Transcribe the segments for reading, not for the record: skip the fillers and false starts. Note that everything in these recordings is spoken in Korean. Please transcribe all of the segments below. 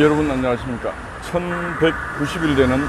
여러분 안녕하십니까. 1190일 되는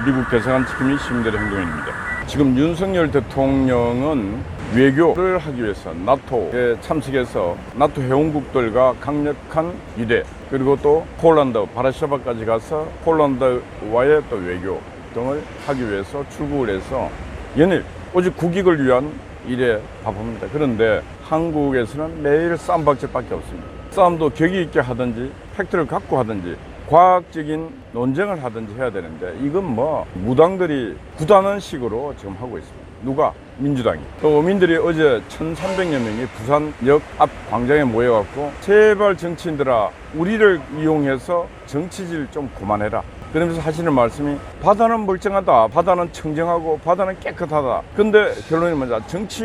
미국 대사관 지킴이 시민들의 행동입니다. 지금 윤석열 대통령은 외교를 하기 위해서 나토에 참석해서 나토 회원국들과 강력한 유대, 그리고 또 폴란드, 바르샤바까지 가서 폴란드와의 또 외교 등을 하기 위해서 출국을 해서 연일 오직 국익을 위한 일에 바쁩니다. 그런데 한국에서는 매일 싸움박질밖에 없습니다. 싸움도 격이 있게 하든지 팩트를 갖고 하든지 과학적인 논쟁을 하든지 해야 되는데 이건 뭐 무당들이 구다는 식으로 지금 하고 있습니다. 누가? 민주당이. 또 어민들이 어제 1,300여 명이 부산역 앞 광장에 모여갖고 제발 정치인들아 우리를 이용해서 정치질 좀 그만해라. 그러면서 하시는 말씀이 바다는 멀쩡하다, 바다는 청정하고 바다는 깨끗하다. 근데 결론이 뭐냐,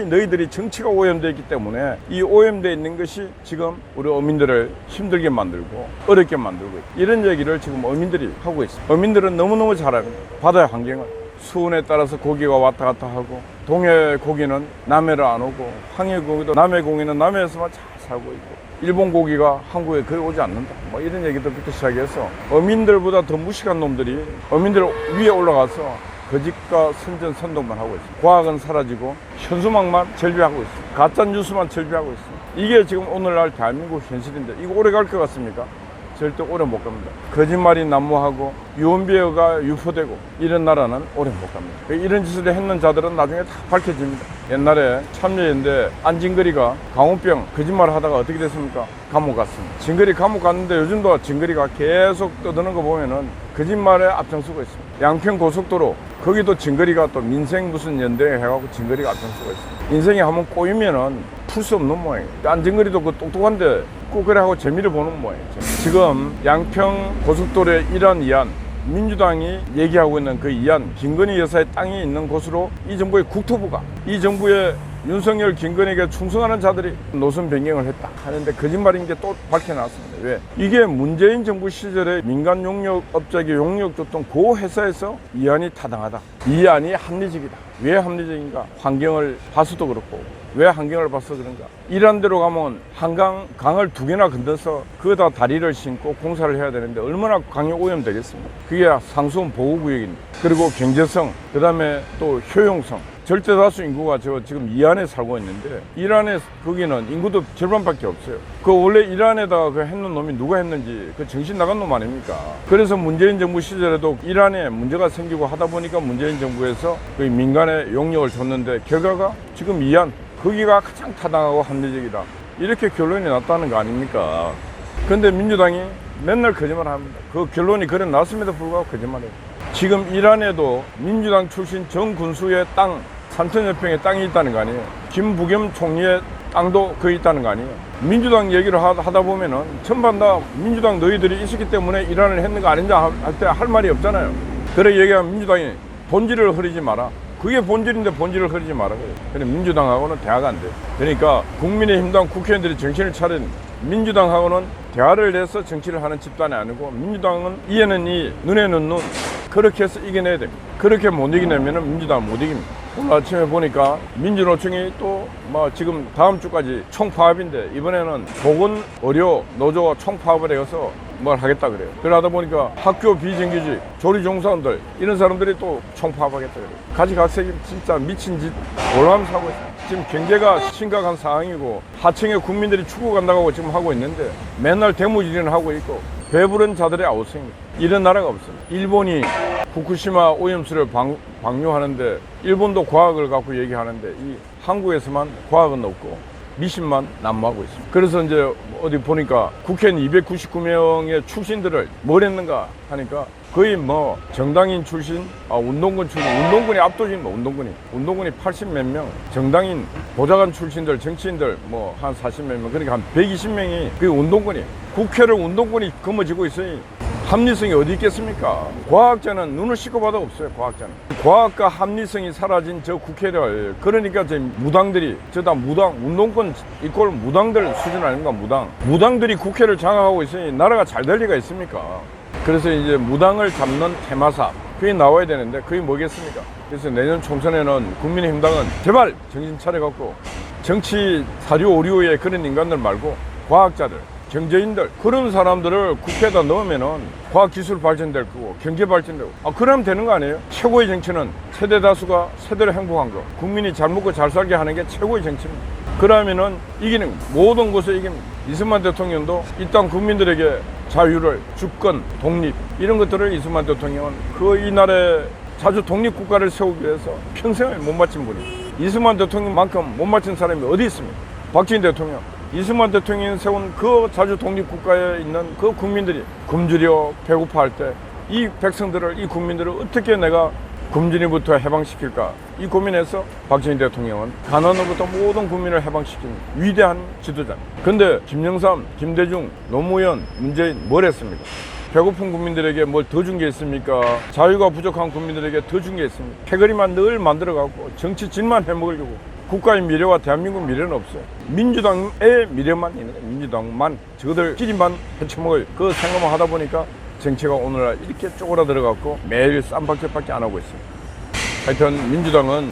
너희들이 정치가 오염되어 있기 때문에 이 오염되어 있는 것이 지금 우리 어민들을 힘들게 만들고 어렵게 만들고 있다. 이런 얘기를 지금 어민들이 하고 있습니다. 어민들은 너무너무 잘 압니다. 바다의 환경을. 수온에 따라서 고기가 왔다 갔다 하고 동해 고기는 남해를 안 오고 항해 고기도 남해 고기는 남해에서만 잘 살고 있고 일본 고기가 한국에 거의 오지 않는다. 뭐 이런 얘기들부터 시작해서 어민들보다 더 무식한 놈들이 어민들 위에 올라가서 거짓과 선전선동만 하고 있습니다. 과학은 사라지고 현수막만 절비하고 있습니다. 가짜뉴스만 절비하고 있습니다. 이게 지금 오늘날 대한민국 현실인데 이거 오래 갈 것 같습니까? 절대 오래 못 갑니다. 거짓말이 난무하고 유언비어가 유포되고 이런 나라는 오래 못 갑니다. 이런 짓을 했는 자들은 나중에 다 밝혀집니다. 옛날에 참여연대 안진거리가 광우병 거짓말 하다가 어떻게 됐습니까? 감옥 갔습니다. 진거리 감옥 갔는데 요즘도 진거리가 계속 떠드는 거 보면은 거짓말에 앞장서고 있습니다. 양평 고속도로 거기도 진거리가 또 민생 무슨 연대 해갖고 진거리가 앞장서고 있습니다. 인생이 한번 꼬이면은 풀 수 없는 모양이에요. 안진거리도 그 똑똑한데 꼭 그래 하고 재미를 보는 모양이에요. 지금 양평 고속도로의 이러한 이안, 민주당이 얘기하고 있는 그 이안, 김건희 여사의 땅이 있는 곳으로 이 정부의 국토부가 이 정부의 윤석열, 김건희에게 충성하는 자들이 노선 변경을 했다 하는데 거짓말인 게 또 밝혀놨습니다. 왜? 이게 문재인 정부 시절에 민간 용역업자에게 용역 줬던 그 회사에서 이안이 타당하다. 이안이 합리적이다. 왜 합리적인가? 환경을 봐서도 그렇고 왜 환경을 봐서 그런가? 이런 데로 가면 한강, 강을 2개나 건너서 그거다 다리를 신고 공사를 해야 되는데 얼마나 강이 오염되겠습니까? 그게 상수원 보호구역입니다. 그리고 경제성, 그 다음에 또 효용성. 절대다수 인구가 지금 이안에 살고 있는데 이란에 거기는 인구도 절반밖에 없어요. 그 원래 이란에다가 그 했는 놈이 누가 했는지 그 정신 나간 놈 아닙니까? 그래서 문재인 정부 시절에도 이란에 문제가 생기고 하다 보니까 문재인 정부에서 그 민간에 용역을 줬는데 결과가 지금 이안 거기가 가장 타당하고 합리적이다. 이렇게 결론이 났다는 거 아닙니까? 그런데 민주당이 맨날 거짓말 합니다. 그 결론이 그래 났음에도 불구하고 거짓말해요. 지금 이란에도 민주당 출신 정 군수의 땅 3,000여 평의 땅이 있다는 거 아니에요. 김부겸 총리의 땅도 거기 있다는 거 아니에요. 민주당 얘기를 하다 보면은 전반 다 민주당 너희들이 있었기 때문에 이란을 했는 거 아닌가 할 때 할 말이 없잖아요. 그래 얘기하면 민주당이 본질을 흐리지 마라. 그게 본질인데 본질을 흐리지 마라 그래요. 근데 민주당하고는 대화가 안 돼. 그러니까 국민의힘당 국회의원들이 정신을 차린 민주당하고는 대화를 해서 정치를 하는 집단이 아니고 민주당은 이에는 이 눈에는 눈 그렇게 해서 이겨내야 됩니다. 그렇게 못 이겨내면 민주당은 못 이깁니다. 오늘 아침에 보니까 민주노총이 또 뭐 지금 다음 주까지 총파업인데 이번에는 보건, 의료, 노조 총파업을 해서 뭘 하겠다 그래요. 그러다 보니까 학교 비정규직, 조리종사원들 이런 사람들이 또 총파업하겠다 그래요. 가지각색이 진짜 미친 짓 올라가면서 하고 있어요. 지금 경제가 심각한 상황이고 하층의 국민들이 죽어간다고 지금 하고 있는데 맨날 대무질을 하고 있고 배부른 자들의 아우성입니다. 이런 나라가 없어요. 일본이 후쿠시마 오염수를 방류하는데 일본도 과학을 갖고 얘기하는데 이 한국에서만 과학은 없고 미신만 난무하고 있습니다. 그래서 이제 어디 보니까 국회의원 299명의 출신들을 뭘 했는가 하니까 거의 뭐 정당인 출신, 운동군 출신, 운동군이 압도적인 운동군이 80몇 명, 정당인 보좌관 출신들, 정치인들 뭐 한 40몇 명, 그러니까 한 120명이 그 운동군이에요. 국회를 운동군이 거머쥐고 있으니 합리성이 어디 있겠습니까? 과학자는 눈을 씻고 봐도 없어요. 과학자는. 과학과 합리성이 사라진 저 국회를 그러니까 저 무당들이 저다 무당 운동권 이꼴 무당들 수준 아닙니까? 무당들이 국회를 장악하고 있으니 나라가 잘 될 리가 있습니까? 그래서 이제 무당을 잡는 테마사 그게 나와야 되는데 그게 뭐겠습니까? 그래서 내년 총선에는 국민의힘당은 제발 정신 차려갖고 정치 사료 오류의 그런 인간들 말고 과학자들 경제인들 그런 사람들을 국회에다 넣으면은 과학기술 발전될 거고 경제 발전되고 그러면 되는 거 아니에요? 최고의 정치는 세대 다수가 세대로 행복한 거, 국민이 잘 먹고 잘 살게 하는 게 최고의 정치입니다. 그러면은 이기는 모든 것을 이깁니다. 이승만 대통령도 이 땅 국민들에게 자유를, 주권, 독립 이런 것들을 이승만 대통령은 이 나라에 자주 독립국가를 세우기 위해서 평생을 못 바친 분이, 이승만 대통령만큼 못 바친 사람이 어디 있습니까? 박정희 대통령. 이승만 대통령이 세운 그 자주 독립국가에 있는 그 국민들이 굶주려 배고파할 때 이 백성들을, 이 국민들을 어떻게 내가 굶주림부터 해방시킬까, 이 고민해서 박정희 대통령은 가난으로부터 모든 국민을 해방시킨 위대한 지도자입니다. 근데 김영삼, 김대중, 노무현, 문재인 뭘 했습니까? 배고픈 국민들에게 뭘 더 준 게 있습니까? 자유가 부족한 국민들에게 더 준 게 있습니까? 패거리만 늘 만들어갖고 정치질만 해먹으려고 국가의 미래와 대한민국 미래는 없어요. 민주당의 미래만 있는 거예요. 민주당만 저들끼리만 헤쳐먹을 그 생각만 하다 보니까 정치가 오늘날 이렇게 쪼그라들어갖고 매일 쌈박질밖에 안 하고 있습니다. 하여튼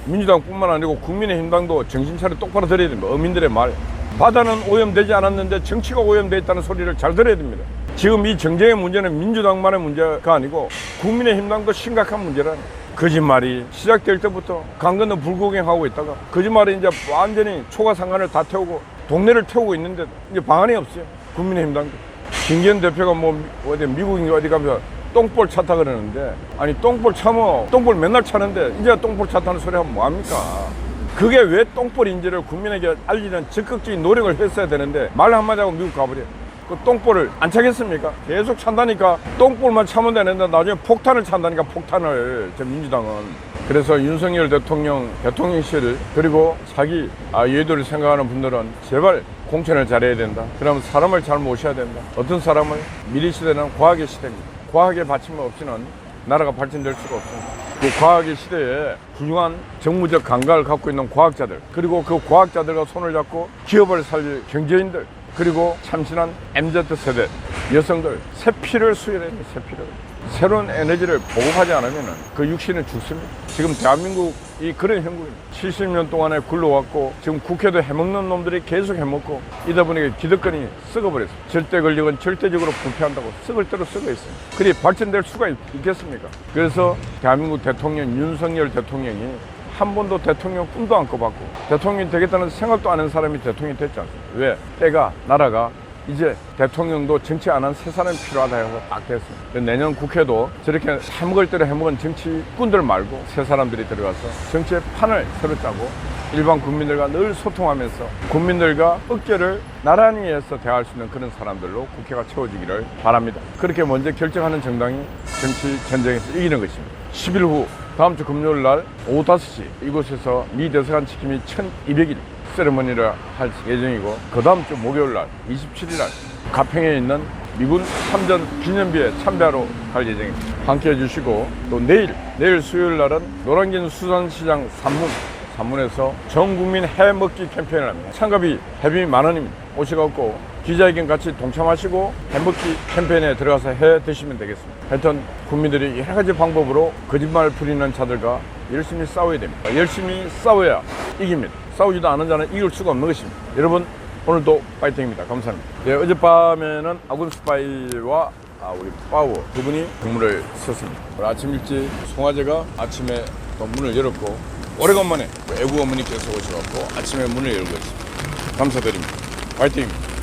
민주당뿐만 아니고 국민의힘당도 정신 차려 똑바로 들어야 됩니다. 어민들의 말. 바다는 오염되지 않았는데 정치가 오염되어 있다는 소리를 잘 들어야 됩니다. 지금 이 정쟁의 문제는 민주당만의 문제가 아니고 국민의힘당도 심각한 문제라는 거짓말이 시작될 때부터 강 건너 불구경하고 있다가 거짓말이 이제 완전히 초과상관을 다 태우고 동네를 태우고 있는데 이제 방안이 없어요. 국민의힘당도. 김기현 대표가 어디 미국인가 어디 가면서 똥볼 찼다 그러는데, 아니 똥볼 차면 똥볼 맨날 차는데 이제 똥볼 찼다는 소리 하면 뭐합니까? 그게 왜 똥볼인지를 국민에게 알리는 적극적인 노력을 했어야 되는데 말 한마디 하고 미국 가버려. 그 똥볼을 안 차겠습니까? 계속 찬다니까. 똥볼만 차면 되는데 나중에 폭탄을 찬다니까, 폭탄을. 저 민주당은. 그래서 윤석열 대통령실 그리고 자기 여의도를 생각하는 분들은 제발 공천을 잘해야 된다. 그러면 사람을 잘 모셔야 된다. 어떤 사람을? 미래 시대는 과학의 시대입니다. 과학의 받침 없이는 나라가 발전될 수가 없습니다. 그 과학의 시대에 훌륭한 정무적 감각을 갖고 있는 과학자들, 그리고 그 과학자들과 손을 잡고 기업을 살릴 경제인들, 그리고 참신한 MZ세대 여성들, 새 피를 수혈해야 됩니다. 새 피를. 새로운 에너지를 보급하지 않으면 그 육신은 죽습니다. 지금 대한민국이 그런 형국입니다. 70년 동안에 굴러왔고 지금 국회도 해먹는 놈들이 계속 해먹고 이다 보니까 기득권이 썩어버렸어요. 절대 권력은 절대적으로 부패한다고 썩을 대로 썩어 있습니다. 그리 발전될 수가 있겠습니까? 그래서 대한민국 대통령 윤석열 대통령이 한 번도 대통령 꿈도 안 꿔봤고 대통령이 되겠다는 생각도 안 한 사람이 대통령이 됐지 않습니까? 왜? 때가, 나라가 이제 대통령도 정치 안 한 새 사람이 필요하다 해서 딱 됐습니다. 내년 국회도 저렇게 해먹을 대로 해먹은 정치꾼들 말고 새 사람들이 들어가서 정치의 판을 새로 짜고 일반 국민들과 늘 소통하면서 국민들과 어깨를 나란히 해서 대화할 수 있는 그런 사람들로 국회가 채워지기를 바랍니다. 그렇게 먼저 결정하는 정당이 정치 전쟁에서 이기는 것입니다. 10일 후 다음 주 금요일 날 오후 5시 이곳에서 미 대사관 지킴이 1200일 세레머니를 할 예정이고, 그 다음 주 목요일 날 27일 날 가평에 있는 미군 참전 기념비에 참배하러 갈 예정입니다. 함께 해주시고, 또 내일 수요일 날은 노량진 수산시장 산문에서 전국민 해 먹기 캠페인을 합니다. 참가비 회비 10,000원입니다. 오셔갖고 기자회견 같이 동참하시고 해 먹기 캠페인에 들어가서 해 드시면 되겠습니다. 하여튼 국민들이 여러 가지 방법으로 거짓말 부리는 자들과 열심히 싸워야 됩니다. 열심히 싸워야 이깁니다. 싸우지도 않은 자는 이길 수가 없는 것입니다. 여러분, 오늘도 파이팅입니다. 감사합니다. 네, 어젯밤에는 아군 스파이와 우리 파워 두 분이 근무를 썼습니다. 아침 일찍 송화제가 아침에 또 문을 열었고, 오래간만에 외국 어머니께서 오셔서 아침에 문을 열고 있습니다. 감사드립니다. 파이팅!